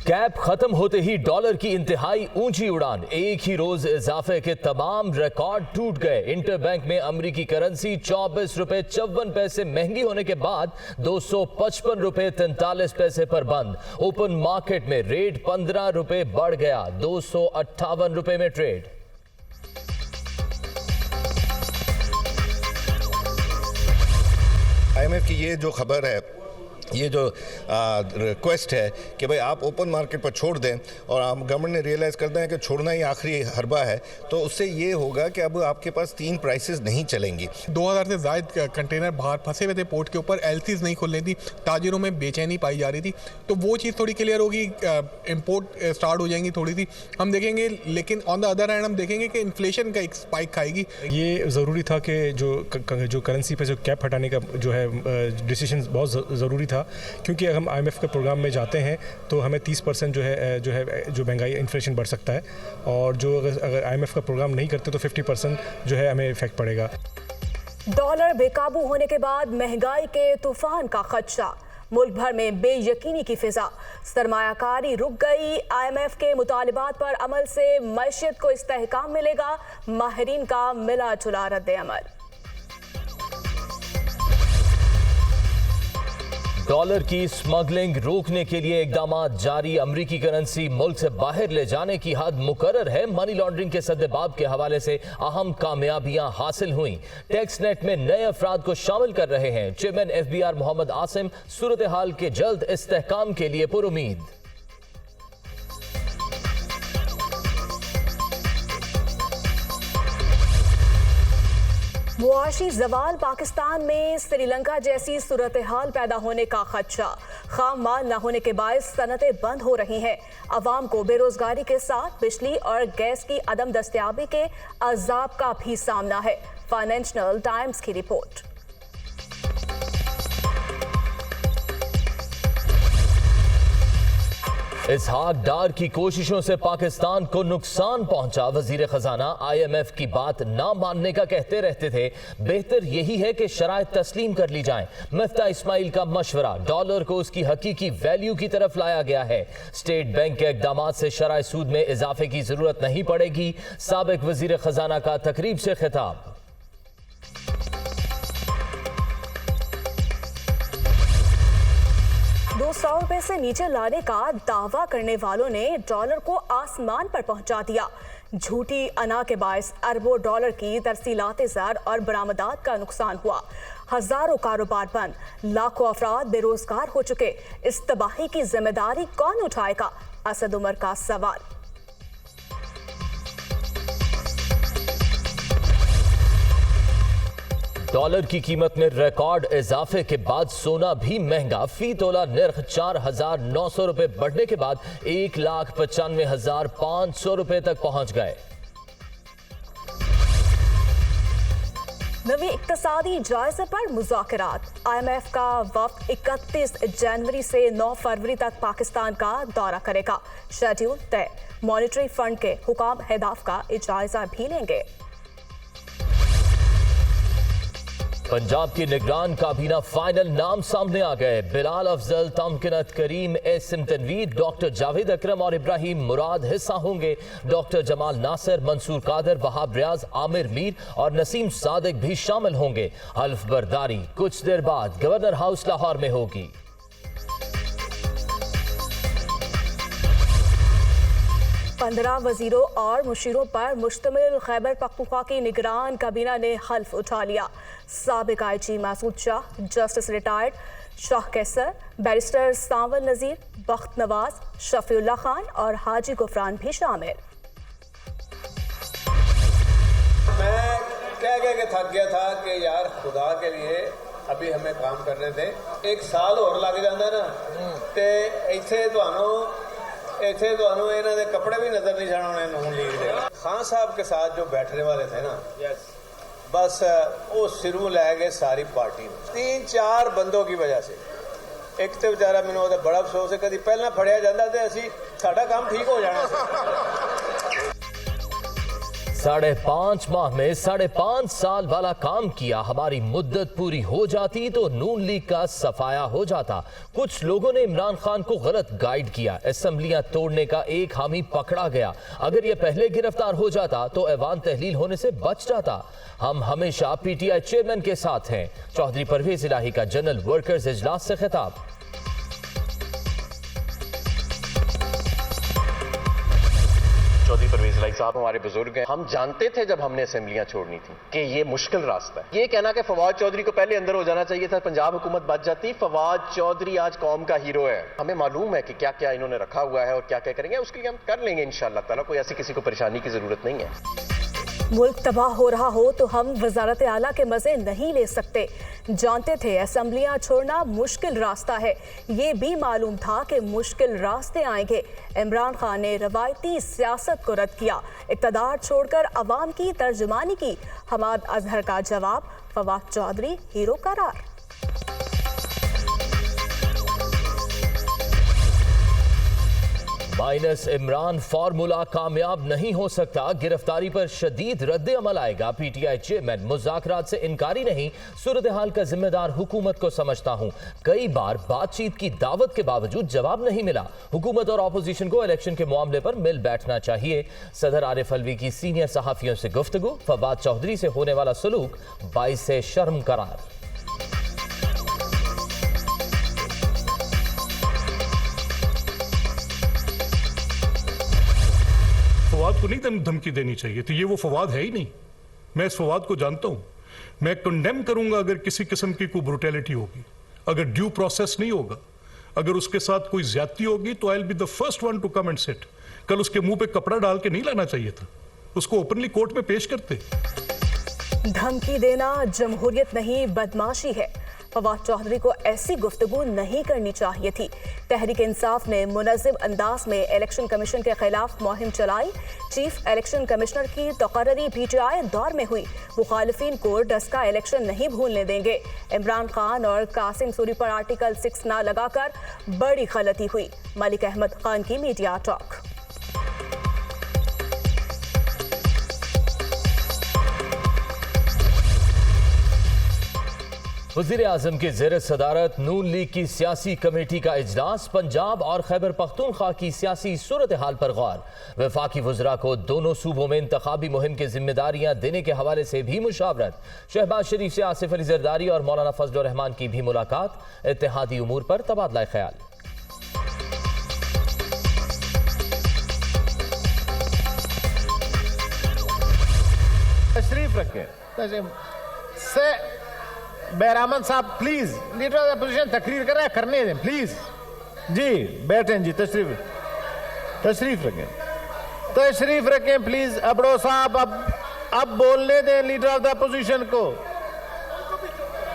Cap खत्म होते ही dollar की इंतहाई ऊंची उड़ान। एक ही रोज इजाफे के तमाम रिकॉर्ड टूट गए। इंटरबैंक में अमेरिकी करेंसी 24 रुपए 54 पैसे महंगी होने के बाद 255 रुपए 43 पैसे पर बंद। ओपन मार्केट में रेट 15 रुपए बढ़ गया, 258 रुपए में ट्रेड। IMF की ये जो खबर है, ये जो रिक्वेस्ट है कि भाई आप ओपन मार्केट पर छोड़ दें और आप गवर्नमेंट ने रियलाइज़ कर दें कि छोड़ना ही आखिरी हरबा है, तो उससे ये होगा कि अब आपके पास 3 प्राइसेस नहीं चलेंगी। 2000 से ज़्यादा कंटेनर बाहर फंसे हुए थे पोर्ट के ऊपर, एलसीज नहीं खुल रही थी, ताजिरों में बेचैनी पाई जा रही थी, तो वो चीज़ थोड़ी क्लियर होगी, इंपोर्ट स्टार्ट हो जाएंगी थोड़ी सी हम देखेंगे। लेकिन ऑन द अदर हैंड हम देखेंगे कि इन्फ्लेशन का एक स्पाइक खाएगी। ये ज़रूरी था कि जो करेंसी पे जो कैप हटाने का जो है डिसीजन बहुत ज़रूरी था, क्योंकि अगर हम IMF के प्रोग्राम में जाते हैं तो हमें 30% जो महंगाई इन्फ्लेशन बढ़ सकता है, और जो अगर IMF का प्रोग्राम नहीं करते तो 50% जो है हमें इफेक्ट पड़ेगा। डॉलर बेकाबू होने के बाद महंगाई के तूफान का खदशा, मुल्क भर में बेयकीनी की फिजा, सरमायाकारी रुक गई। IMF के मुतालिबात पर अमल से मईशत को इस्तेहकाम मिलेगा, माहिरीन का मिला जुला रद्द अमल। डॉलर की स्मगलिंग रोकने के लिए इकदाम जारी। अमरीकी करेंसी मुल्क से बाहर ले जाने की हद मुकर्रर है। मनी लॉन्ड्रिंग के सद्देबाब के हवाले से अहम कामयाबियां हासिल हुई। टैक्स नेट में नए अफराद को शामिल कर रहे हैं। चेयरमैन FBR मोहम्मद आसिम सूरत हाल के जल्द इस्तेहकाम के लिए पुरुमीद। मुआशी जवाल, पाकिस्तान में श्रीलंका जैसी सूरत हाल पैदा होने का खदशा। खाम माल न होने के बायस सनतें बंद हो रही हैं। अवाम को बेरोजगारी के साथ बिजली और गैस की अदम दस्तयाबी के अजाब का भी सामना है। फाइनेंशियल टाइम्स की रिपोर्ट। इसहाक डार की कोशिशों से पाकिस्तान को नुकसान पहुंचा। वजीर खजाना IMF की बात ना मानने का कहते रहते थे। बेहतर यही है कि शराइत तस्लीम कर ली जाएं। मिफ्ता इस्माइल का मशवरा, डॉलर को उसकी हकीकी वैल्यू की तरफ लाया गया है। स्टेट बैंक के इक़दामात से शराय सूद में इजाफे की जरूरत नहीं पड़ेगी। साबिक वजीर खजाना का तकरीब से खिताब। 200 रुपए से नीचे लाने का दावा करने वालों ने डॉलर को आसमान पर पहुंचा दिया। झूठी अना के बायस अरबों डॉलर की तरसीलात ज़र और बरामदात का नुकसान हुआ। हजारों कारोबार बंद, लाखों अफराद बेरोजगार हो चुके। इस तबाही की जिम्मेदारी कौन उठाएगा? असद उमर का सवाल। डॉलर की कीमत में रिकॉर्ड इजाफे के बाद सोना भी महंगा। फी तोला निर्ख 4,900 रुपए बढ़ने के बाद 1,95,500 रुपए तक पहुंच गए। नवी इक्तसादी जायजे पर मुज़ाकरात। IMF का वफ्द 31 जनवरी से 9 फरवरी तक पाकिस्तान का दौरा करेगा। शेड्यूल तय। मॉनिटरी फंड के हुकाम हेदाफ का जायजा भी लेंगे। पंजाब की निगरान काबीना फाइनल नाम सामने आ गए। बिलाल अफजल, तमकिनत करीम, एसिम तनवीर, डॉक्टर जावेद अकरम और इब्राहिम मुराद हिस्सा होंगे। डॉक्टर जमाल नासिर, मंसूर कादर, वहाब रियाज, आमिर मीर और नसीम सादिक भी शामिल होंगे। हल्फ बर्दारी कुछ देर बाद गवर्नर हाउस लाहौर में होगी। 15 वजीरों और मुशीरों पर मुश्तमिल खैबर पख्तूनख्वा की निगरान काबीना ने हल्फ उठा लिया। साबिक IG Masood Shah, justice retired Shah Qaiser, barrister Sanwal Nazir, Bakht Nawaz, Shafiullah Khan और हाजी गुफरान भी शामिल। मैं कह के थक गया था कि यार खुदा के लिए अभी हमें काम करने थे। 1 साल और लग जाता ना ते इत्थे ਤੁਹਾਨੂੰ ਇਹਨਾਂ ਦੇ कपड़े भी नजर नहीं जाने होने नून लीग दे। खान साहब के साथ जो बैठने वाले थे ना, बस वो सिरों लै गए सारी पार्टी में। 3-4 बंदों की वजह से। एक तो बेचारा मैंने ਉਹਦਾ बड़ा अफसोस है, कभी पहला फड़िया जाता तो असी साडा काम ठीक हो जाना। 5.5 माह में 5.5 साल वाला काम किया। हमारी मुद्दत पूरी हो जाती तो नून लीग का सफाया हो जाता। कुछ लोगों ने इमरान खान को गलत गाइड किया। असेंबलियां तोड़ने का एक हामी पकड़ा गया। अगर यह पहले गिरफ्तार हो जाता तो ऐवान तहलील होने से बच जाता। हम हमेशा पीटीआई चेयरमैन के साथ हैं। चौधरी परवेज इलाही का जनरल वर्कर्स इजलास से खिताब। चौधरी परवेज इलाही साहब हमारे बुजुर्ग हैं। हम जानते थे जब हमने असेंबलियां छोड़नी थी कि ये मुश्किल रास्ता है। ये कहना कि फवाद चौधरी को पहले अंदर हो जाना चाहिए था, पंजाब हुकूमत बच जाती। फवाद चौधरी आज कौम का हीरो है। हमें मालूम है कि क्या क्या इन्होंने रखा हुआ है और क्या क्या करेंगे, उसके लिए हम कर लेंगे इंशाअल्लाह ताला। कोई ऐसी किसी को परेशानी की जरूरत नहीं है। मुल्क तबाह हो रहा हो तो हम वजारत आला के मजे नहीं ले सकते। जानते थे असेंबलियां छोड़ना मुश्किल रास्ता है। ये भी मालूम था कि मुश्किल रास्ते आएंगे। इमरान खान ने रवायती सियासत को रद्द किया, इक़्तिदार छोड़कर अवाम की तर्जुमानी की। हमाद अजहर का जवाब, फवाद चौधरी हीरो करार। माइनस इमरान फार्मूला कामयाब नहीं हो सकता। गिरफ्तारी पर शदीद रद्द अमल आएगा। पीटीआई चेयरमैन मुज़ाकरात से इनकारी नहीं, सूरत हाल का जिम्मेदार हुकूमत को समझता हूं। कई बार बातचीत की दावत के बावजूद जवाब नहीं मिला। हुकूमत और अपोजिशन को इलेक्शन के मामले पर मिल बैठना चाहिए। सदर आरिफ अलवी की सीनियर सहाफियों से गुफ्तगू। फवाद चौधरी से होने वाला सलूक बाइस शर्म करार। फवाद को नहीं धमकी देनी चाहिए, तो ये वो फवाद है ही नहीं। मैं इस फवाद को जानता हूं। मैं कंडेम करूंगा अगर किसी किस्म की कोई ब्रुटैलिटी होगी, अगर ड्यू प्रोसेस नहीं होगा, अगर उसके साथ कोई ज्यादती होगी, तो I will be the first one to come and sit. कल उसके मुंह पे कपड़ा डाल के नहीं लाना चाहिए था, उसको ओपनली कोर्ट में पेश करते। धमकी देना जमहूरियत नहीं, बदमाशी है। फवाद चौधरी को ऐसी गुफ्तगू नहीं करनी चाहिए थी। तहरीक इंसाफ ने मुनज़्ज़म अंदाज में इलेक्शन कमीशन के खिलाफ मुहिम चलाई। चीफ इलेक्शन कमिश्नर की तकर्री पीटीआई दौर में हुई। मुखालिफिन को डस्का इलेक्शन नहीं भूलने देंगे। इमरान खान और कासिम सूरी पर आर्टिकल 6 ना लगाकर बड़ी गलती हुई। मलिक अहमद खान की मीडिया टॉक। वज़ीर आज़म की ज़ेर सदारत नून लीग की सियासी कमेटी का इजलास। पंजाब और खैबर पख्तूनख्वा की सियासी सूरत हाल पर गौर। वफाकी वज़रा को दोनों सूबों में इंतखाबी मुहिम की जिम्मेदारियां देने के हवाले से भी मुशावरत। शहबाज शरीफ से आसिफ अली जरदारी और मौलाना फजल रहमान की भी मुलाकात। इत्तेहादी उमूर पर तबादला ख्याल। तशरीफ रखें। बैरामन साहब प्लीज, लीडर ऑफ अपोजिशन तकरीर कर रहे हैं, करने दें प्लीज। जी बैठें जी, तशरीफ रखें प्लीज। अबड़ो साहब अब बोलने दें लीडर ऑफ द अपोजिशन को।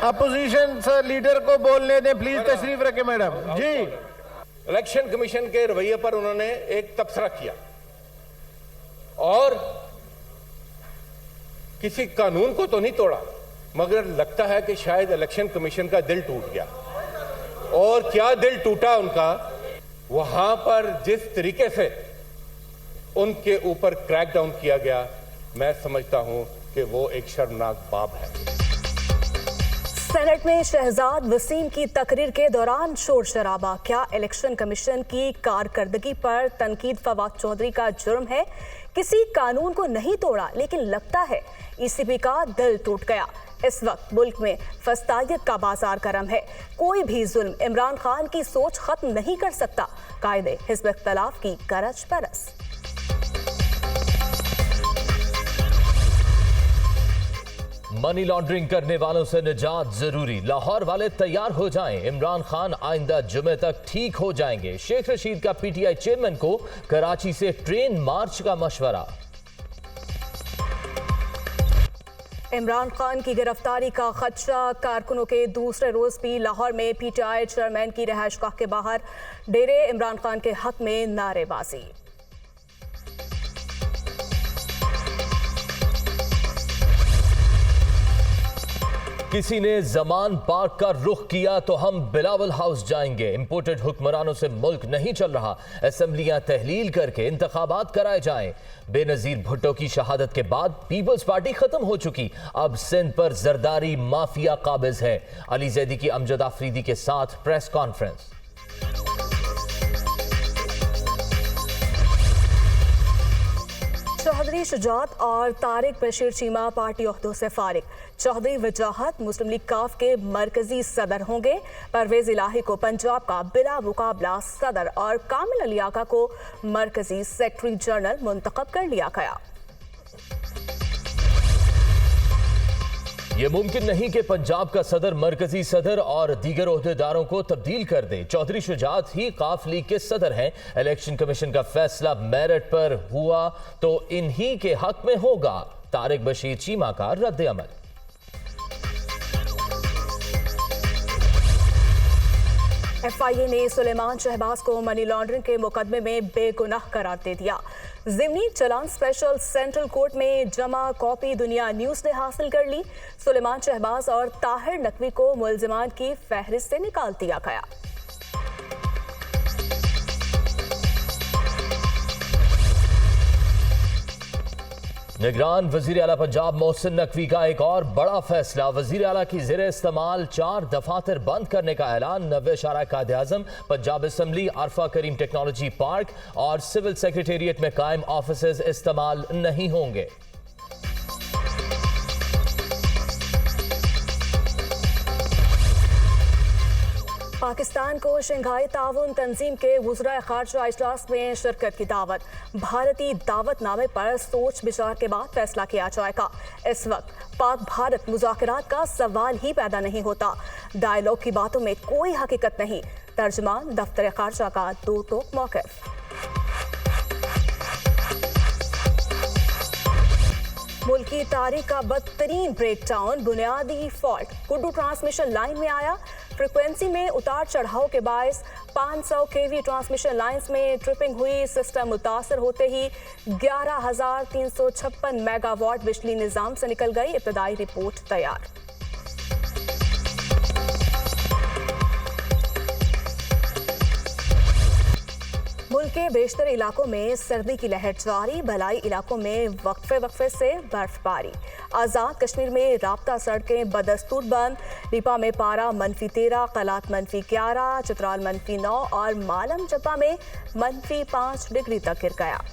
अपोजिशन सर लीडर को बोलने दें प्लीज। तशरीफ रखें मैडम जी। इलेक्शन कमीशन के रवैये पर उन्होंने एक तबसरा किया और किसी कानून को तो नहीं तोड़ा, मगर लगता है कि शायद इलेक्शन कमीशन का दिल टूट गया। और क्या दिल टूटा उनका, वहां पर जिस तरीके से उनके ऊपर क्रैकडाउन किया गया, मैं समझता हूं कि वो एक शर्मनाक बात है। सेनेट में शहजाद वसीम की तकरीर के दौरान शोर शराबा। क्या इलेक्शन कमीशन की कारकर्दगी पर तनकीद फवाद चौधरी का जुर्म है? किसी कानून को नहीं तोड़ा, लेकिन लगता है ईसीबी का दिल टूट गया। इस वक्त मुल्क में फस्तायत का बाजार गर्म है। कोई भी जुल्म इमरान खान की सोच खत्म नहीं कर सकता। कायदे हिज़्ब इख्तिलाफ की गरज परस। मनी लॉन्ड्रिंग करने वालों से निजात जरूरी। लाहौर वाले तैयार हो जाएं। इमरान खान आइंदा जुमे तक ठीक हो जाएंगे। शेख रशीद का पीटीआई चेयरमैन को कराची से ट्रेन मार्च का मशवरा। इमरान खान की गिरफ्तारी का खदशा। कारकुनों के दूसरे रोज भी लाहौर में पीटीआई चेयरमैन की रिहाइशगाह के बाहर डेरे इमरान खान के हक में नारेबाजी। किसी ने जमान पार्क का रुख किया तो हम बिलावल हाउस जाएंगे। इंपोर्टेड हुक्मरानों से मुल्क नहीं चल रहा, असेंबलियां तहलील करके इंतखाबात कराए जाएं। बेनजीर भुट्टो की शहादत के बाद पीपल्स पार्टी खत्म हो चुकी, अब सिंध पर जरदारी माफिया काबिज है। अली जैदी की अमजद आफरीदी के साथ प्रेस कॉन्फ्रेंस। चौधरी शुजात और तारिक बशीर चीमा पार्टी ओहदों से फारिग। चौधरी वजाहत मुस्लिम लीग काफ के मरकजी सदर होंगे। परवेज इलाही को पंजाब का बिला मुकाबला सदर और कामिल अली आका को मरकजी सेक्रेटरी जनरल मुंतखब कर लिया गया। यह मुमकिन नहीं कि पंजाब का सदर मरकजी सदर और दीगर ओहदेदारों को तब्दील कर दे। चौधरी शुजात ही काफ लीग के सदर हैं। इलेक्शन कमीशन का फैसला मेरिट पर हुआ तो इन्हीं के हक में होगा। तारिक बशीर चीमा का रद्द अमल। FIA ने सुलेमान शहबाज को मनी लॉन्ड्रिंग के मुकदमे में बेगुनाह करार दे दिया। ज़िमनी चलान स्पेशल सेंट्रल कोर्ट में जमा कॉपी दुनिया न्यूज़ ने हासिल कर ली। सुलेमान शहबाज और ताहिर नकवी को मुल्जिमान की फहरिस्त से निकाल दिया गया। निगरान वजीर आला पंजाब मोहसिन नकवी का एक और बड़ा फैसला। वजीर आला की ज़ेरे इस्तेमाल 4 दफातर बंद करने का ऐलान। 90 शारा कायदे आज़म, पंजाब असम्बली, आरफा करीम टेक्नोलॉजी पार्क और सिविल सेक्रेटेरिएट में कायम ऑफिसेज इस्तेमाल नहीं होंगे। पाकिस्तान को शंघाई ताउन तंजीम के वुज़राए ख़ारजा इजलास में शिरकत की दावत। भारतीय दावतनामे पर सोच विचार के बाद फैसला किया जाएगा। इस वक्त पाक भारत मुज़ाकरात का सवाल ही पैदा नहीं होता। डायलॉग की बातों में कोई हकीकत नहीं। तर्जमान दफ्तर ख़ारजा का दो टोक मौक़िफ़। मुल्क की तारीख का बदतरीन ब्रेकडाउन, बुनियादी फॉल्ट कुड्डू ट्रांसमिशन लाइन में आया। फ्रिक्वेंसी में उतार चढ़ाव के बायस 500 kV ट्रांसमिशन लाइंस में ट्रिपिंग हुई। सिस्टम मुतासर होते ही 11,356 मेगावाट बिजली निजाम से निकल गई। इब्तदाई रिपोर्ट तैयार। मुल्क के बेशतर इलाकों में सर्दी की लहर जारी। भलाई इलाकों में वक्फे से बर्फबारी। आज़ाद कश्मीर में राब्ता सड़कें बदस्तूर बंद। लीपा में पारा -13, कलात -11, चित्राल -9 और मालम जब्बा में -5 डिग्री तक गिर गया।